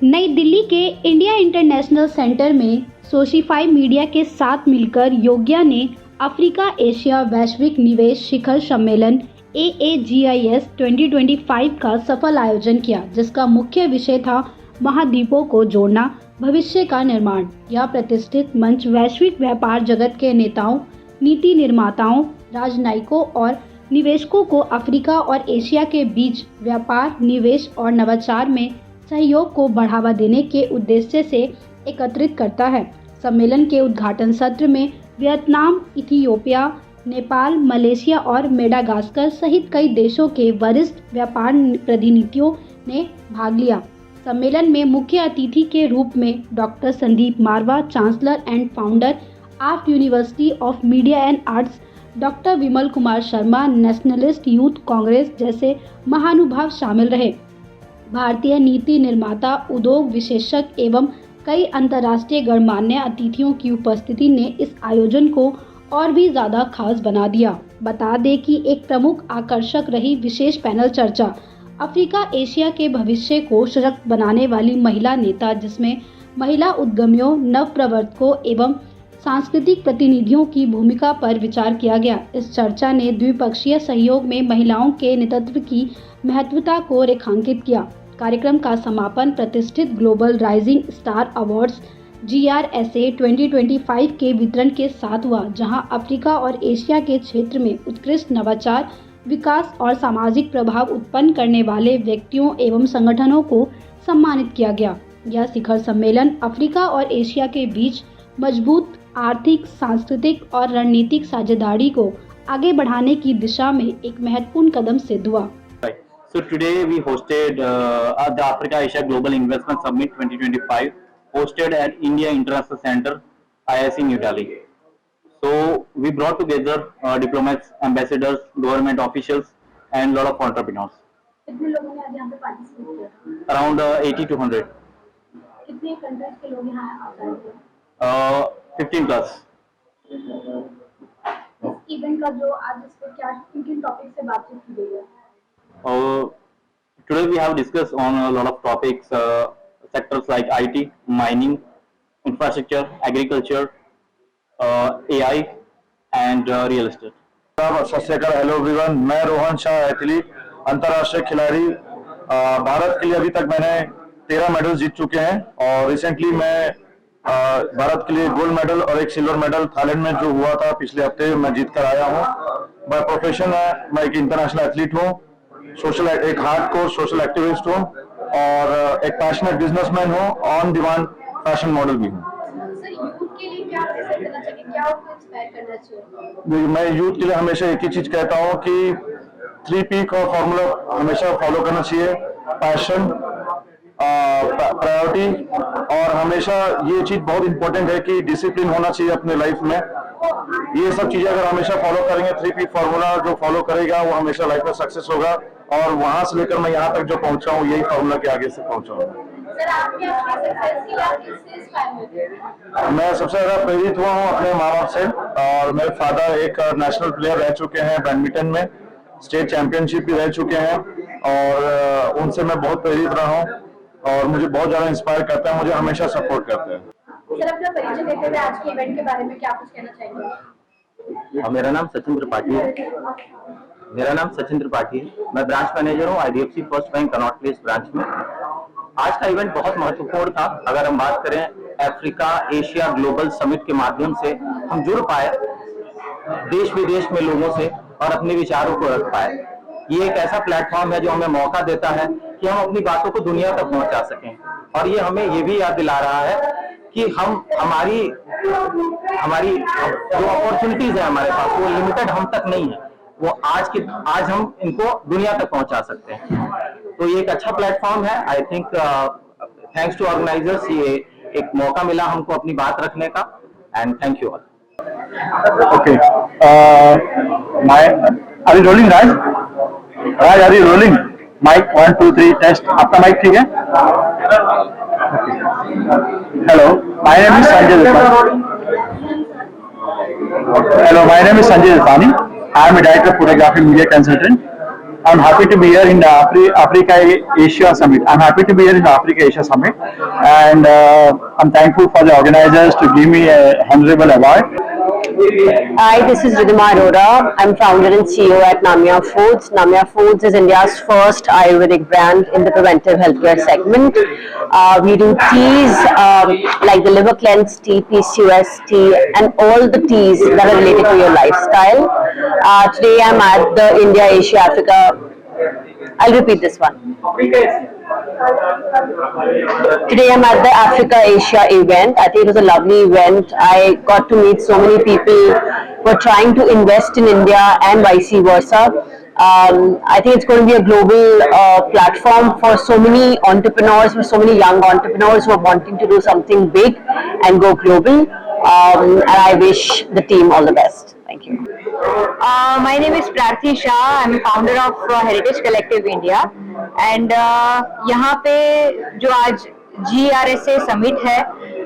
नई दिल्ली के India international centre में सोशिफाई मीडिया के साथ मिलकर योग्या ने अफ्रीका एशिया वैश्विक निवेश शिखर सम्मेलन AAGIS 2025 का सफल आयोजन किया, जिसका मुख्य विषय था महाद्वीपों को जोड़ना, भविष्य का निर्माण। यह प्रतिष्ठित मंच वैश्विक व्यापार जगत के नेताओं, नीति निर्माताओं, राजनयिकों और निवेशकों को अफ्रीका और एशिया के बीच व्यापार, निवेश और नवाचार में सहयोग को बढ़ावा देने के उद्देश्य से एकत्रित करता है। सम्मेलन के उद्घाटन सत्र में वियतनाम, इथियोपिया, नेपाल, मलेशिया और मेडागास्कर सहित कई देशों के वरिष्ठ व्यापार प्रतिनिधियों ने भाग लिया। सम्मेलन में मुख्य अतिथि के रूप में doctor Sandeep Marwah, chancellor and founder AAFT university of media and arts, doctor Vimal Kumar Sharma, nationalist youth congress जैसे महानुभाव शामिल रहे। भारतीय नीति निर्माता, उद्योग विशेषज्ञ एवं कई अंतर्राष्ट्रीय गणमान्य अतिथियों की उपस्थिति ने इस आयोजन को और भी ज्यादा खास बना दिया। बता दें कि एक प्रमुख आकर्षक रही विशेष पैनल चर्चा अफ्रीका एशिया के भविष्य को सशक्त बनाने वाली महिला नेता, जिसमें महिला उद्यमियों, नवप्रवर्तकों एवं सांस्कृतिक प्रतिनिधियों की भूमिका पर विचार किया गया। इस चर्चा ने द्विपक्षीय सहयोग में महिलाओं के नेतृत्व की महत्वता को रेखांकित किया। कार्यक्रम का समापन प्रतिष्ठित global rising star awards GRSA 2025 के वितरण के साथ हुआ, जहां अफ्रीका और एशिया के क्षेत्र में उत्कृष्ट नवाचार, विकास और सामाजिक प्रभाव उत्पन्न करने वाले व्यक्तियों एवं संगठनों को सम्मानित किया गया। यह शिखर सम्मेलन अफ्रीका और एशिया के बीच मजबूत आर्थिक, सांस्कृतिक और रणनीतिक साझेदारी को आगे बढ़ाने की दिशा में एक महत्वपूर्ण कदम सिद्ध हुआ। So today we hosted the Africa Asia Global Investment Summit 2025, hosted at India International Center, IIC New Delhi. So we brought together diplomats, ambassadors, government officials, and lot of entrepreneurs. कितने लोगों ने आज यहाँ पे पार्टिसिपेट किया? Around 80 to 100. कितने countries के लोग यहाँ आ रहे थे? 15 plus. इस इवेंट का जो आज इस पे क्या किन टॉपिक से बातचीत की गई है? Today we have discussed on a lot of topics, sectors like IT, mining, infrastructure, agriculture, AI and real estate. सत श्री अकाल, हेलो एवरीवन। मैं रोहन शाह, एथलीट, अंतर्राष्ट्रीय खिलाड़ी। भारत के लिए अभी तक मैंने 13 मेडल जीत चुके हैं और रिसेंटली मैं भारत के लिए गोल्ड मेडल और एक सिल्वर मेडल थाईलैंड में जो हुआ था पिछले हफ्ते मैं जीत कर आया हूँ। बाय प्रोफेशन मैं एक इंटरनेशनल एथलीट हूँ, एक हार्डकोर सोशल एक्टिविस्ट हूँ और एक पैशनेट बिजनेसमैन हूँ, ऑन डिमांड फैशन मॉडल भी हूँ। सर, यूथ के लिए क्या प्रेफर करना चाहिए, क्या उनको इंस्पायर करना चाहिए? मैं यूथ के लिए हमेशा एक ही चीज कहता हूँ कि 3P का फॉर्मूला हमेशा फॉलो करना चाहिए। पैशन, प्रायोरिटी और हमेशा ये चीज बहुत इंपॉर्टेंट है कि डिसिप्लिन होना चाहिए अपने लाइफ में। ये सब चीजें अगर हमेशा फॉलो करेंगे, 3P फॉर्मूला जो फॉलो करेगा वो हमेशा लाइफ में सक्सेस होगा। और वहां से लेकर मैं यहाँ तक जो पहुंचा हूँ, यही फॉर्मूला के आगे से पहुंचा हूँ। सर, आपने अपनी सक्सेस के लिए आप किससे इंस्पायर हुए? मैं सबसे ज्यादा प्रेरित हुआ हूँ अपने माँ बाप से। और मेरे फादर एक नेशनल प्लेयर रह चुके हैं, बैडमिंटन में स्टेट चैंपियनशिप भी रह चुके हैं और उनसे मैं बहुत प्रेरित रहा हूँ और मुझे बहुत ज्यादा इंस्पायर करते हैं, मुझे हमेशा सपोर्ट करते हैं। सर, अपना परिचय देते हुए आज के इवेंट के बारे में क्या कुछ कहना चाहेंगे? मेरा नाम सचिन त्रिपाठी है। मैं ब्रांच मैनेजर हूँ IDFC first bank Connaught place branch में। आज का इवेंट बहुत महत्वपूर्ण था। अगर हम बात करें अफ्रीका एशिया ग्लोबल समिट के माध्यम से हम जुड़ पाए देश विदेश में लोगों से और अपने विचारों को रख पाए। ये एक ऐसा प्लेटफॉर्म है जो हमें मौका देता है कि हम अपनी बातों को दुनिया तक पहुंचा सकें और ये हमें ये भी याद दिला रहा है कि हमारी जो अपॉर्चुनिटीज है हमारे पास वो लिमिटेड हम तक नहीं है, वो आज हम इनको दुनिया तक पहुंचा सकते हैं। तो ये एक अच्छा प्लेटफॉर्म है। I think thanks to organisers, ये एक मौका मिला हमको अपनी बात रखने का and thank you all. Okay, are you rolling Raj? Raj, are you rolling? Mike 1 2 3 test. आपका माइक ठीक है? Hello, my name is Sanjay Dattani. Hello, my name is Sanjay Dattani. I am a director of photography media consultant I'm happy to be here in the Africa Asia Summit. I'm happy to be here in the Africa Asia Summit, and I'm thankful for the organizers to give me a honorable award. Hi, this is Ridhima Arora. I'm founder and CEO at Namia Foods. Namia Foods is India's first Ayurvedic brand in the preventive healthcare segment. We do teas like the liver cleanse tea, PCOS tea, and all the teas that are related to your lifestyle. Today I'm at the India, Asia, Africa. I'll repeat this one. Today I'm at the Africa Asia event. I think it was a lovely event. I got to meet so many people who are trying to invest in India and vice versa. I think it's going to be a global platform for so many entrepreneurs, for so many young entrepreneurs who are wanting to do something big and go global. And I wish the team all the best. Thank you. My name is Prarthi Shah. I'm a founder of Heritage Collective India. And यहाँ पे जो आज GRSA summit है,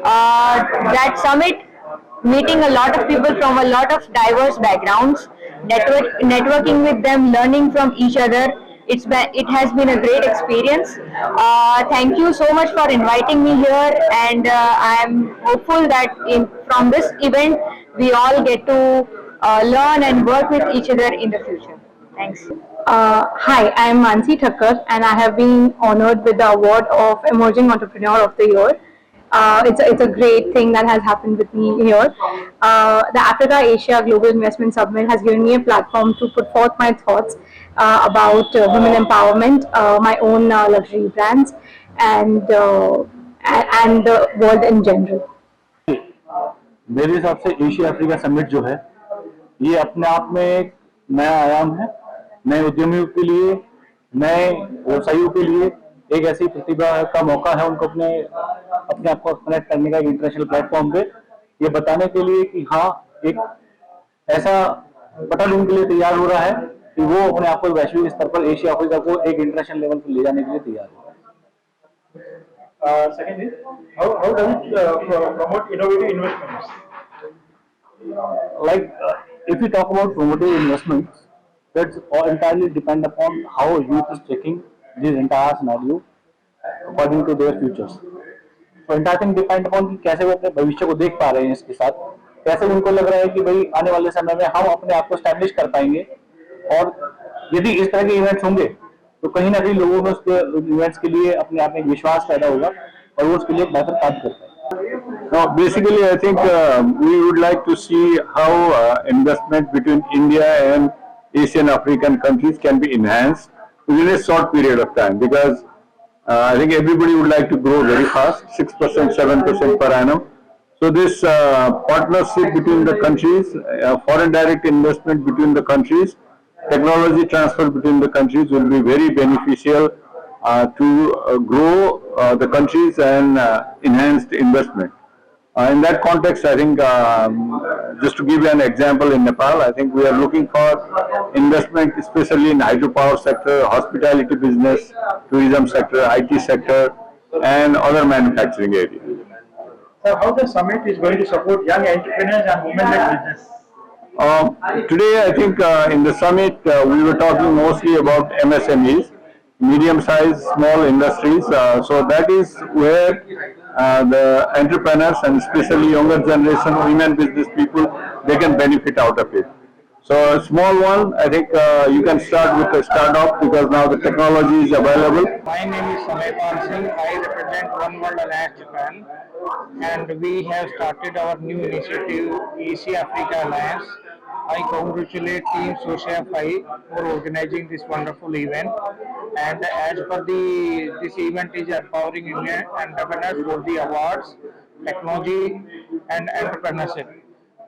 that summit meeting a lot of people from a lot of diverse backgrounds, networking with them, learning from each other. It has been a great experience. Thank you so much for inviting me here, and I am hopeful that from this event we all get to learn and work with each other in the future. Thanks. Hi, I am Mansi Thakkar, and I have been honored with the award of Emerging Entrepreneur of the Year. It's a great thing that has happened with me here. The Africa Asia Global Investment Summit has given me a platform to put forth my thoughts about women empowerment, my own luxury brands, and the world in general. मेरे हिसाब से Asia Africa summit जो है ये अपने आप में एक नया आयाम है, नए उद्यमियों के लिए, नए व्यवसायियों के लिए एक ऐसी प्रतिभा का मौका है उनको अपने आप को कनेक्ट करने का इंटरनेशनल प्लेटफॉर्म पे ये बताने के लिए कि हाँ एक ऐसा बटन उनके लिए तैयार हो रहा है कि वो अपने आप को वैश्विक स्तर पर एशिया अफ्रीका को एक इंटरनेशनल लेवल पर ले जाने के लिए तैयार है. Second is, how does it promote innovative investments? If we talk about promoting investments, that's all entirely depend upon how youth is taking this entire scenario according to their futures. So entire thing depend upon कि कैसे वो अपने भविष्य को देख पा रहे हैं इसके साथ, कैसे उनको लग रहा है कि भाई आने वाले समय में हम अपने आप को एस्टैब्लिश कर पाएंगे, और यदि इस तरह के इवेंट्स होंगे तो कहीं ना कहीं लोगों में उसके इवेंट्स के लिए अपने आप में विश्वास पैदा होगा और वो उसके लिए बेहतर काम कर पाएंगे. No, basically, I think we would like to see how investment between India and Asian African countries can be enhanced within a short period of time, because I think everybody would like to grow very fast, 6%, 7% per annum. So this partnership between the countries, foreign direct investment between the countries, technology transfer between the countries will be very beneficial to grow the countries and enhance the investment. In that context, I think just to give you an example, in Nepal, I think we are looking for investment, especially in hydropower sector, hospitality business, tourism sector, IT sector, and other manufacturing areas. So how the summit is going to support young entrepreneurs and women-led business? Today, I think in the summit, we were talking mostly about MSMEs, medium-sized, small industries. So that is where the entrepreneurs and especially younger generation, women business people, they can benefit out of it. So a small one, I think you can start with a startup because now the technology is available. My name is Samaypan Singh. I represent One World Alliance Japan, and we have started our new initiative, Asia Africa Alliance. I congratulate Team Sociafy for organizing this wonderful event. And as per this event is empowering Indian entrepreneurs for the awards, technology, and entrepreneurship.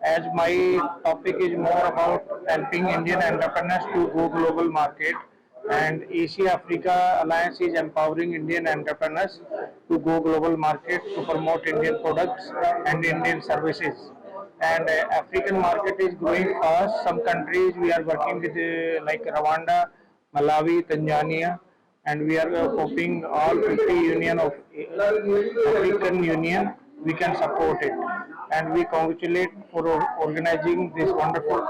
As my topic is more about helping Indian entrepreneurs to go global market, and Asia Africa Alliance is empowering Indian entrepreneurs to go global market to promote Indian products and Indian services. And African market is growing fast. Some countries we are working with like Rwanda, Malawi, Tanzania, and we are hoping all 50 union of African Union we can support it. And we congratulate for organizing this wonderful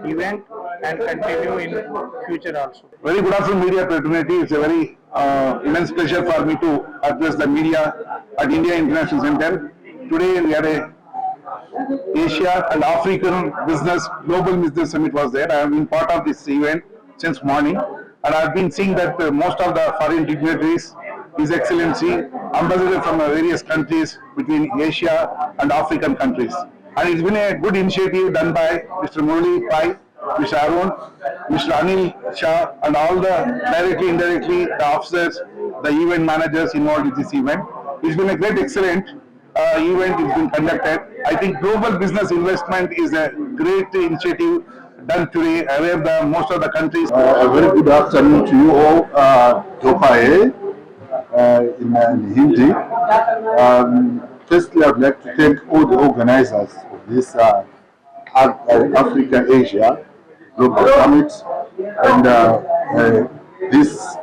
event. and continue in future also. Very good afternoon, media fraternity. It's a very immense pleasure for me to address the media at India International Center. Today we had a Asia and African Global Business Summit was there. I have been part of this event since morning, and I have been seeing that most of the foreign dignitaries, His Excellency, ambassadors from various countries between Asia and African countries. And it's been a good initiative done by Mr. Murali Pai, Mr. Arun, Mr. Anil Shah, and all the directly, indirectly, the officers, the event managers involved in this event. It's been a great, excellent event. It's been conducted. I think global business investment is a great initiative done today, where the most of the countries. A very good afternoon to you all. Dopae in Hindi. Firstly, I'd like to thank all the organizers of this Africa-Asia Global Summit, and this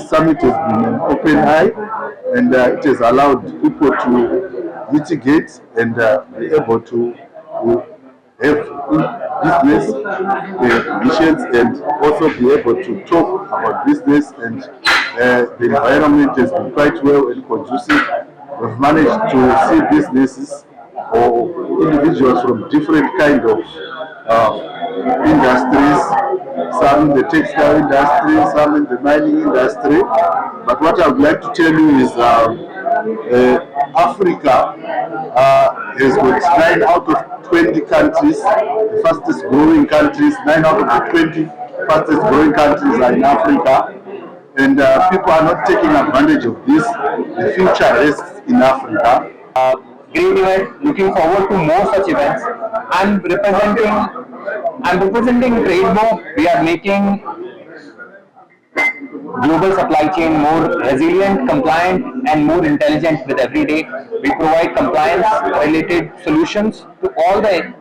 summit has been an open eye, and it has allowed people to mitigate and be able to have business missions, and also be able to talk about business, and the environment has been quite well and conducive. We've managed to see businesses or individuals from different kind of industries, some in the textile industry, some in the mining industry. But what I would like to tell you is Africa has got 9 out of 20 countries, the fastest growing countries. 9 out of the 20 fastest growing countries are in Africa. And people are not taking advantage of this, the future risks in Africa. Great event, looking forward to more such events. I'm representing Trademo. We are making global supply chain more resilient, compliant, and more intelligent with every day. We provide compliance related solutions to all the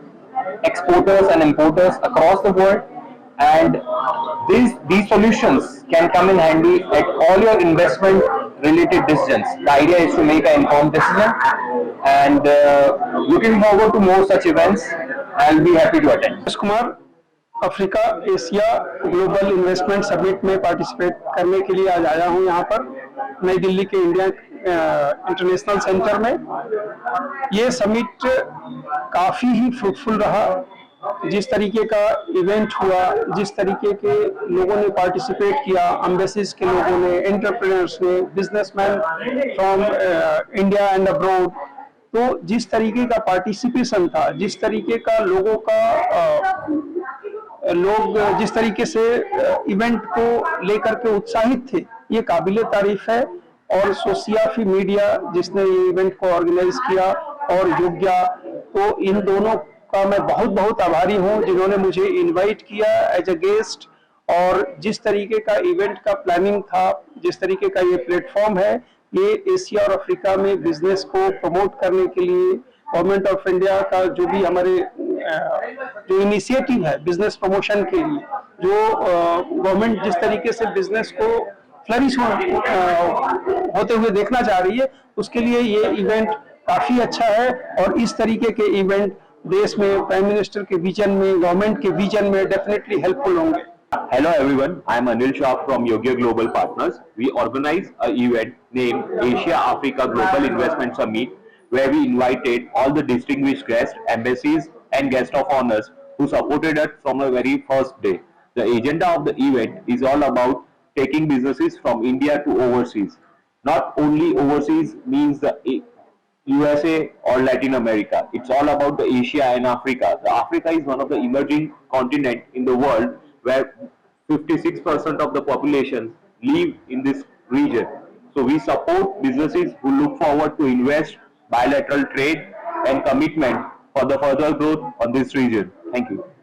exporters and importers across the world, and these solutions can come in handy at all your investment related decisions. The idea is to make an informed decision, and looking forward to more such events. I'll be happy to attend. Kumar Africa Asia global investment summit में participate करने के लिए आज आया हूं यहाँ पर नई दिल्ली के इंडिया इंटरनेशनल सेंटर में। ये समिट काफ़ी ही फ्रूटफुल रहा। जिस तरीके का इवेंट हुआ, जिस तरीके के लोगों ने पार्टिसिपेट किया, एम्बेसीज के लोगों ने, एंटरप्रेन्योर्स ने, businessman from India and abroad, तो जिस तरीके का पार्टिसिपेशन था, जिस तरीके का लोग जिस तरीके से इवेंट को लेकर के उत्साहित थे, ये काबिले तारीफ है। और सोशियाफी मीडिया जिसने ये इवेंट को ऑर्गेनाइज किया, और योग्या, तो इन दोनों का मैं बहुत बहुत आभारी हूँ जिन्होंने मुझे इनवाइट किया एज अ गेस्ट। और जिस तरीके का इवेंट का प्लानिंग था, जिस तरीके का ये प्लेटफॉर्म है, ये एशिया और अफ्रीका में बिजनेस को प्रमोट करने के लिए गवर्नमेंट ऑफ इंडिया का जो भी हमारे जो इनिशिएटिव है बिजनेस प्रमोशन के लिए, जो गवर्नमेंट जिस तरीके से बिजनेस को फ्लरिश होते हुए देखना चाह रही है, उसके लिए ये इवेंट काफी अच्छा है। और इस तरीके के इवेंट देश में प्राइम मिनिस्टर के विजन में, गवर्नमेंट के विजन में डेफिनेटली हेल्पफुल होंगे। Hello everyone, I am Anil Shah from Yogya Global Partners. We organized an event named Asia Africa Global Investment Summit, where we invited all the distinguished guests, embassies and guests of honors who supported us from the very first day. The agenda of the event is all about taking businesses from India to overseas. Not only overseas means the USA or Latin America. It's all about the Asia and Africa. The Africa is one of the emerging continent in the world where 56% of the population live in this region. So we support businesses who look forward to invest, bilateral trade and commitment for the further growth on this region. Thank you.